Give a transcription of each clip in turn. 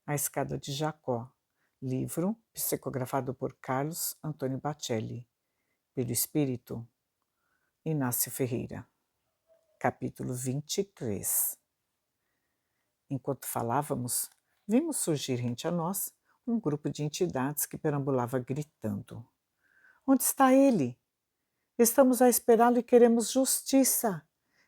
A Escada de Jacó, livro psicografado por Carlos Antônio Bacelli, pelo espírito Inácio Ferreira. Capítulo 23. Enquanto falávamos, vimos surgir rente a nós um grupo de entidades que perambulava gritando. Onde está ele? Estamos a esperá-lo e queremos justiça.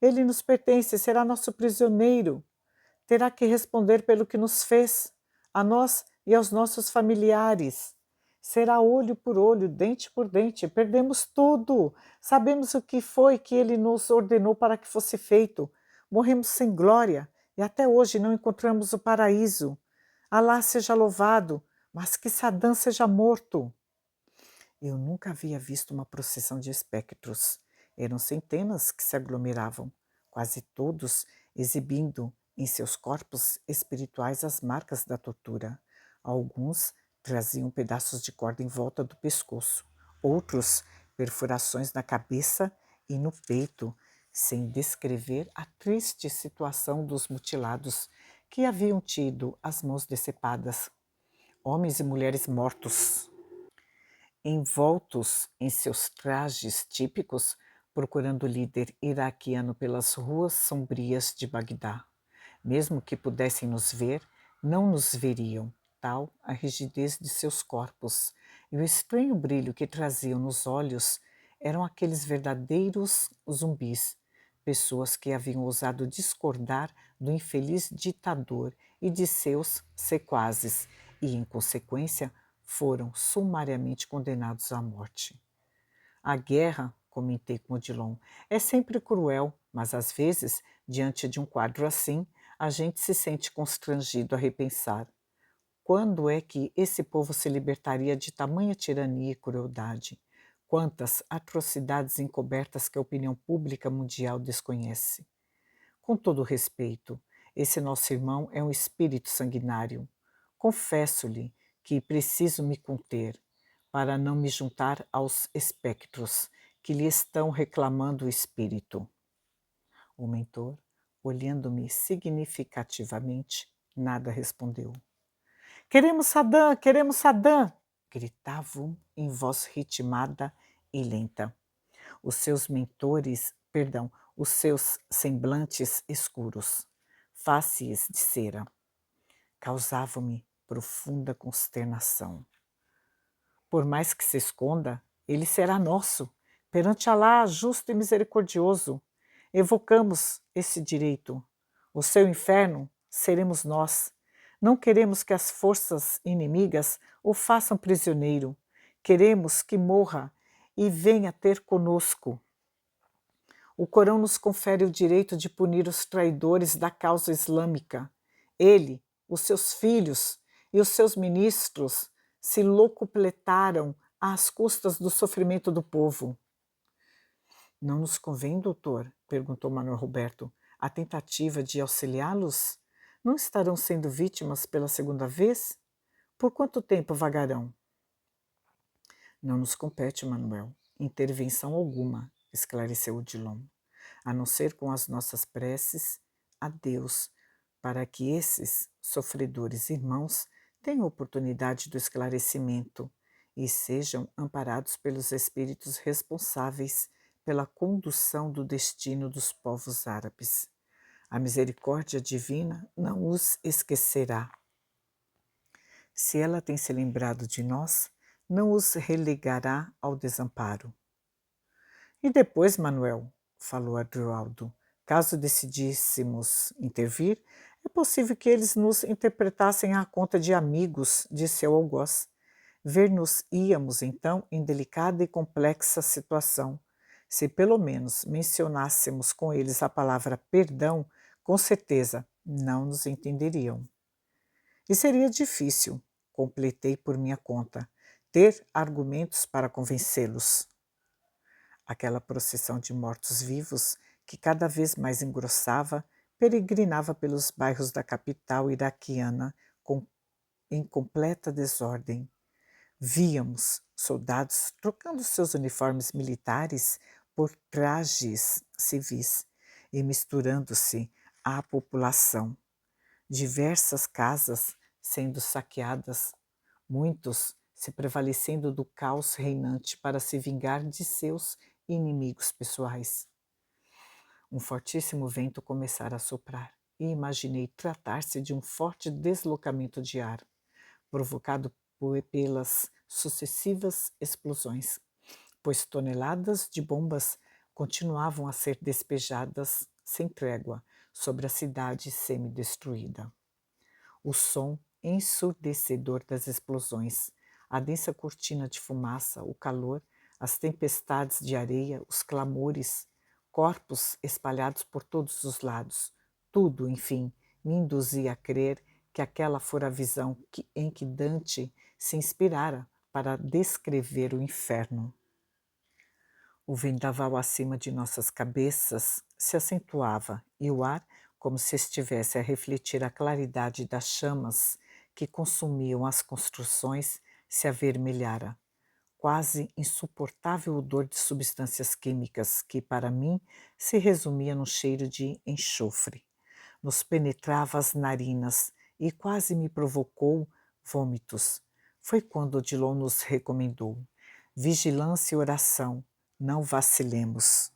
Ele nos pertence, será nosso prisioneiro. Terá que responder pelo que nos fez, a nós e aos nossos familiares. Será olho por olho, dente por dente. Perdemos tudo. Sabemos o que foi que ele nos ordenou para que fosse feito. Morremos sem glória e até hoje não encontramos o paraíso. Alá seja louvado, mas que Sadã seja morto. Eu nunca havia visto uma procissão de espectros. Eram centenas que se aglomeravam, quase todos exibindo em seus corpos espirituais as marcas da tortura. Alguns traziam pedaços de corda em volta do pescoço, outros perfurações na cabeça e no peito, sem descrever a triste situação dos mutilados que haviam tido as mãos decepadas. Homens e mulheres mortos, envoltos em seus trajes típicos, procurando o líder iraquiano pelas ruas sombrias de Bagdá. Mesmo que pudessem nos ver, não nos veriam, tal a rigidez de seus corpos, e o estranho brilho que traziam nos olhos eram aqueles verdadeiros zumbis, pessoas que haviam ousado discordar do infeliz ditador e de seus sequazes, e, em consequência, foram sumariamente condenados à morte. A guerra, comentei com Odilon, é sempre cruel, mas às vezes, diante de um quadro assim, a gente se sente constrangido a repensar. Quando é que esse povo se libertaria de tamanha tirania e crueldade? Quantas atrocidades encobertas que a opinião pública mundial desconhece. Com todo respeito, esse nosso irmão é um espírito sanguinário. Confesso-lhe que preciso me conter, para não me juntar aos espectros que lhe estão reclamando o espírito. O mentor, olhando-me significativamente, nada respondeu. Queremos Sadã, queremos Sadã! Gritavam em voz ritmada e lenta. Os seus os seus semblantes escuros, faces de cera, causavam-me profunda consternação. Por mais que se esconda, ele será nosso, perante Alá justo e misericordioso. Evocamos esse direito. O seu inferno seremos nós. Não queremos que as forças inimigas o façam prisioneiro. Queremos que morra e venha ter conosco. O Corão nos confere o direito de punir os traidores da causa islâmica. Ele, os seus filhos e os seus ministros se locupletaram às custas do sofrimento do povo. Não nos convém, doutor? Perguntou Manuel Roberto. A tentativa de auxiliá-los? Não estarão sendo vítimas pela segunda vez? Por quanto tempo vagarão? Não nos compete, Manuel, intervenção alguma, esclareceu Odilon, a não ser com as nossas preces a Deus, para que esses sofredores irmãos tenham oportunidade do esclarecimento e sejam amparados pelos espíritos responsáveis pela condução do destino dos povos árabes. A misericórdia divina não os esquecerá. Se ela tem se lembrado de nós, não os relegará ao desamparo. E depois, Manuel, falou Adroaldo, caso decidíssemos intervir, é possível que eles nos interpretassem à conta de amigos de seu algoz. Ver-nos-íamos, então, em delicada e complexa situação. Se pelo menos mencionássemos com eles a palavra perdão, com certeza não nos entenderiam. E seria difícil, completei por minha conta, ter argumentos para convencê-los. Aquela procissão de mortos-vivos, que cada vez mais engrossava, peregrinava pelos bairros da capital iraquiana em completa desordem. Víamos soldados trocando seus uniformes militares por trajes civis e misturando-se à população. Diversas casas sendo saqueadas, muitos se prevalecendo do caos reinante para se vingar de seus inimigos pessoais. Um fortíssimo vento começara a soprar e imaginei tratar-se de um forte deslocamento de ar, provocado pelas sucessivas explosões, pois toneladas de bombas continuavam a ser despejadas sem trégua sobre a cidade semi-destruída. O som ensurdecedor das explosões, a densa cortina de fumaça, o calor, as tempestades de areia, os clamores, corpos espalhados por todos os lados, tudo, enfim, me induzia a crer que aquela fora a visão em que Dante se inspirara para descrever o inferno. O vendaval acima de nossas cabeças se acentuava e o ar, como se estivesse a refletir a claridade das chamas que consumiam as construções, se avermelhara. Quase insuportável odor de substâncias químicas que, para mim, se resumia no cheiro de enxofre. Nos penetrava as narinas e quase me provocou vômitos. Foi quando Odilon nos recomendou: vigilância e oração, não vacilemos.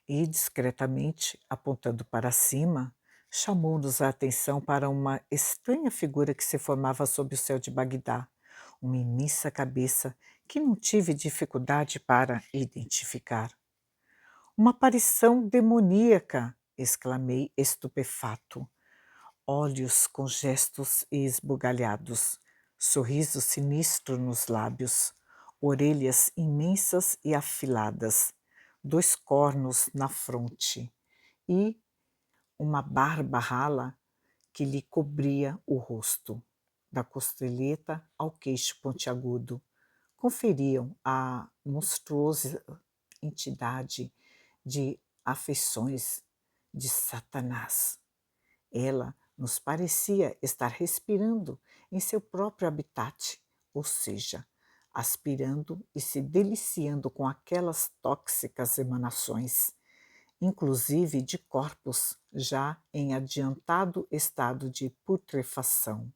E, discretamente, apontando para cima, chamou-nos a atenção para uma estranha figura que se formava sob o céu de Bagdá, uma imensa cabeça que não tive dificuldade para identificar. Uma aparição demoníaca! Exclamei, estupefato. Olhos com gestos esbugalhados, sorriso sinistro nos lábios, orelhas imensas e afiladas, 2 cornos na fronte e uma barba rala que lhe cobria o rosto, da costeleta ao queixo pontiagudo, conferiam à monstruosa entidade de afeições de Satanás. Ela nos parecia estar respirando em seu próprio habitat, ou seja, aspirando e se deliciando com aquelas tóxicas emanações, inclusive de corpos já em adiantado estado de putrefação.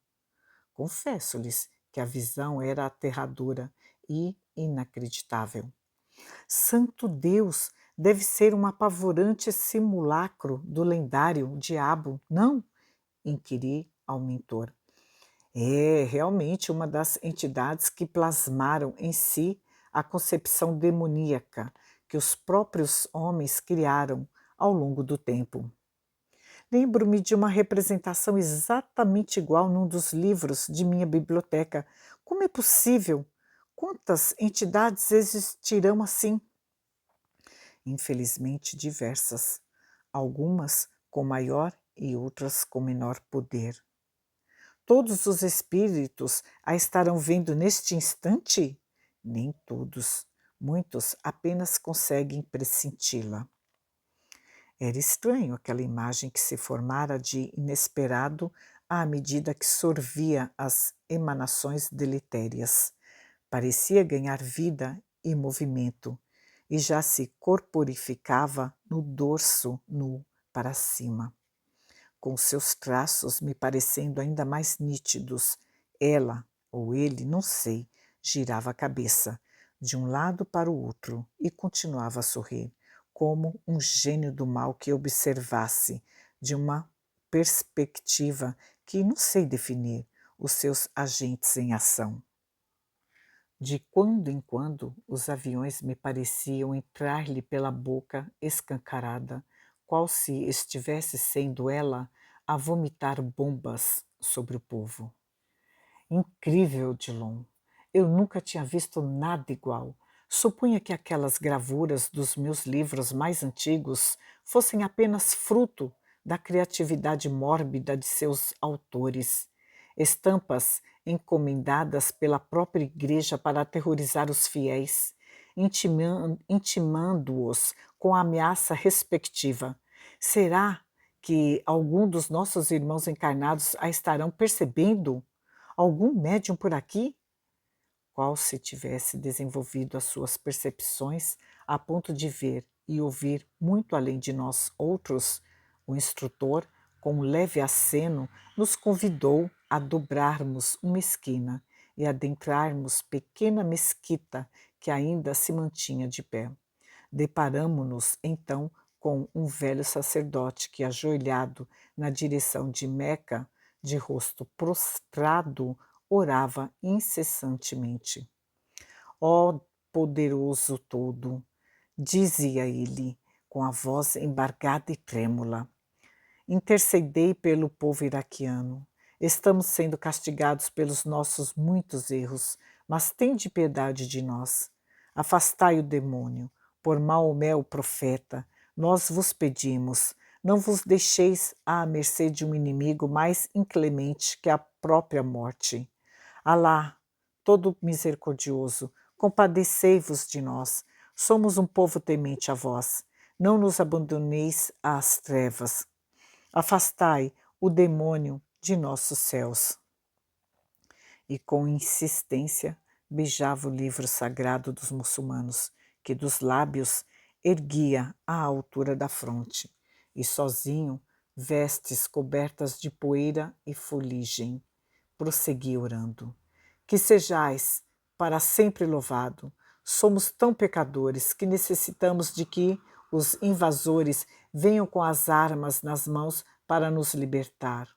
Confesso-lhes que a visão era aterradora e inacreditável. Santo Deus, deve ser um apavorante simulacro do lendário diabo, não? Inquiri ao mentor. É realmente uma das entidades que plasmaram em si a concepção demoníaca que os próprios homens criaram ao longo do tempo. Lembro-me de uma representação exatamente igual num dos livros de minha biblioteca. Como é possível? Quantas entidades existirão assim? Infelizmente diversas, algumas com maior e outras com menor poder. Todos os espíritos a estarão vendo neste instante? Nem todos. Muitos apenas conseguem pressenti-la. Era estranho aquela imagem que se formara de inesperado à medida que sorvia as emanações deletérias. Parecia ganhar vida e movimento, e já se corporificava no dorso nu para cima, com seus traços me parecendo ainda mais nítidos. Ela, ou ele, não sei, girava a cabeça de um lado para o outro e continuava a sorrir, como um gênio do mal que observasse, de uma perspectiva que não sei definir, os seus agentes em ação. De quando em quando, os aviões me pareciam entrar-lhe pela boca escancarada, qual se estivesse sendo ela a vomitar bombas sobre o povo. Incrível, Dillon! Eu nunca tinha visto nada igual. Supunha que aquelas gravuras dos meus livros mais antigos fossem apenas fruto da criatividade mórbida de seus autores. Estampas encomendadas pela própria Igreja para aterrorizar os fiéis, intimando-os com a ameaça respectiva. Será que algum dos nossos irmãos encarnados a estarão percebendo? Algum médium por aqui? Qual se tivesse desenvolvido as suas percepções a ponto de ver e ouvir muito além de nós outros, o instrutor, com um leve aceno, nos convidou a dobrarmos uma esquina e adentrarmos pequena mesquita que ainda se mantinha de pé. Deparamo-nos, então, com um velho sacerdote que, ajoelhado na direção de Meca, de rosto prostrado, orava incessantemente. Ó poderoso todo, dizia ele, com a voz embargada e trêmula, intercedei pelo povo iraquiano. Estamos sendo castigados pelos nossos muitos erros, mas tende piedade de nós. Afastai o demônio. Por Maomé o profeta, nós vos pedimos, não vos deixeis à mercê de um inimigo mais inclemente que a própria morte. Alá, todo misericordioso, compadecei-vos de nós. Somos um povo temente a vós. Não nos abandoneis às trevas. Afastai o demônio de nossos céus. E com insistência beijava o livro sagrado dos muçulmanos, que dos lábios erguia à altura da fronte, e sozinho, vestes cobertas de poeira e fuligem, prosseguia orando. Que sejais para sempre louvado. Somos tão pecadores que necessitamos de que os invasores venham com as armas nas mãos para nos libertar.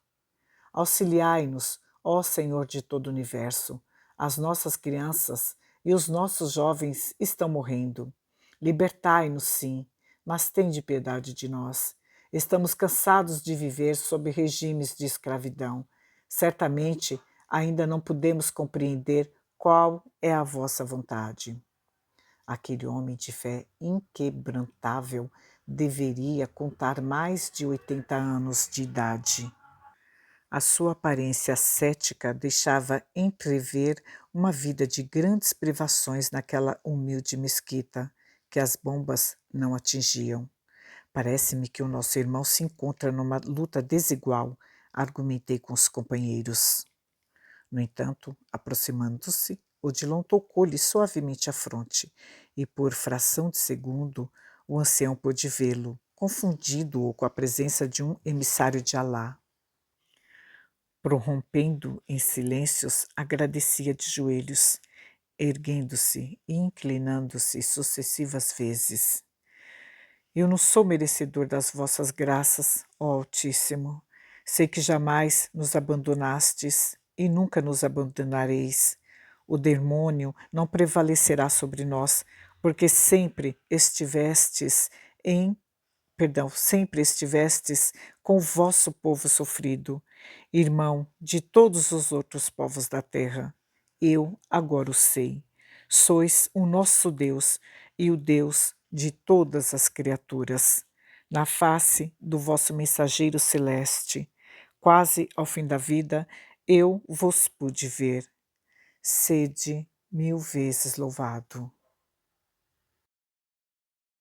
Auxiliai-nos, ó Senhor de todo o universo. As nossas crianças e os nossos jovens estão morrendo. Libertai-nos, sim, mas tende piedade de nós. Estamos cansados de viver sob regimes de escravidão. Certamente ainda não podemos compreender qual é a vossa vontade. Aquele homem de fé inquebrantável deveria contar mais de 80 anos de idade. A sua aparência ascética deixava entrever uma vida de grandes privações naquela humilde mesquita, que as bombas não atingiam. Parece-me que o nosso irmão se encontra numa luta desigual, argumentei com os companheiros. No entanto, aproximando-se, Odilon tocou-lhe suavemente a fronte, e por fração de segundo, o ancião pôde vê-lo, confundido-o com a presença de um emissário de Alá. Prorrompendo em silêncios, agradecia de joelhos, erguendo-se e inclinando-se sucessivas vezes. Eu não sou merecedor das vossas graças, ó Altíssimo. Sei que jamais nos abandonastes e nunca nos abandonareis. O demônio não prevalecerá sobre nós, porque sempre estivestes com o vosso povo sofrido, irmão de todos os outros povos da terra. Eu agora o sei. Sois o nosso Deus e o Deus de todas as criaturas. Na face do vosso mensageiro celeste, quase ao fim da vida, eu vos pude ver. Sede 1000 vezes louvado.